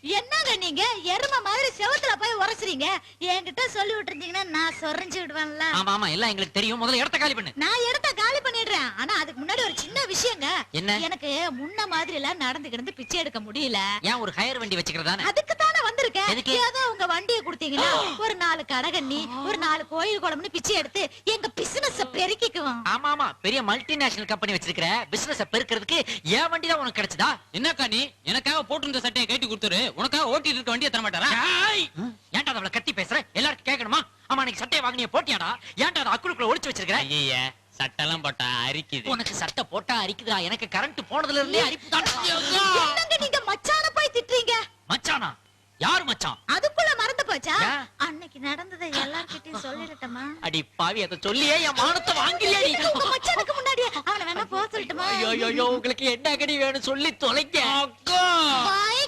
என்னங்க நீங்க எருமை மாதிரி செவுத்துல போய் உரசுறீங்க? என்கிட்ட சொல்லி விட்டுருந்தீங்கன்னா நான் சொரிஞ்சு விடுவேன்ல. ஆமா ஆமா எல்லாம் எங்களுக்கு தெரியும். முதல்ல இடத்த காலி பண்ணு. நான் இடத்த காலி பண்ணிடுறேன். ஆனா அதுக்கு முன்னாடி ஒரு சின்ன விஷயங்க. என்ன? எனக்கு முன்ன மாதிரி எல்லாம் நடந்து கிடந்து பிச்சை எடுக்க முடியல. ஏன் ஒரு ஹையர் வண்டி வச்சுக்கிறதானே? அதுக்கு தானே வந்திருக்கேன். எதுக்கு? ஏதோ உங்க வண்டியை கொடுத்தீங்கன்னா ஒரு 4 கடகண்ணி ஒரு 4 கோயில் குளம்னு பிச்சை எடுத்து எங்க பிசினஸ் பெருக்கிக்குவோம். ஆமா ஆமா பெரிய மல்டிநேஷனல் கம்பெனி வச்சிருக்கிற பிசினஸ் பெருக்கிறதுக்கு ஏன் வண்டி தான் உனக்கு கிடைச்சதா? என்னக்கா நீ எனக்காக போட்டு சட்டையை கட்டி கொடுத்துரு, உனக்காக ஓட்டிட்டு இருக்க வண்டியை தர மாட்டாரா? ஏன்டா அவளை கத்தி பேசுற? எல்லாருக்கும் கேட்கணுமா? ஆமா நீ சட்டையை வாங்கினிய போட்டியாடா? ஏன்டா அதை அக்குளுக்குள்ள ஒளிச்சு வச்சிருக்கிற? ஐயா சட்டெல்லாம் போட்டா அரிக்குது. உனக்கு சட்டை போட்டா அரிக்குதா? எனக்கு கரண்ட் போனதுல இருந்தே அரிப்பு தான். என்னங்க நீங்க மச்சான போய் திட்டுறீங்க? மச்சானா? யாரு மச்சான்? அதுக்குள்ள மறந்து போச்சா? ஏன்? அன்னைக்கு நடந்ததை எல்லார்கிட்டயும் சொல்லிடட்டுமா? அடி பாவி அதை சொல்லியே என் மானத்தை வாங்கிறியா நீ? உங்க மச்சானுக்கு முன்னாடி அவனை வேணா போக சொல்லட்டுமா? ஐயோ உங்களுக்கு என்ன கடி வேணும் சொல்லி தொலைங்க. அக்கா வாய்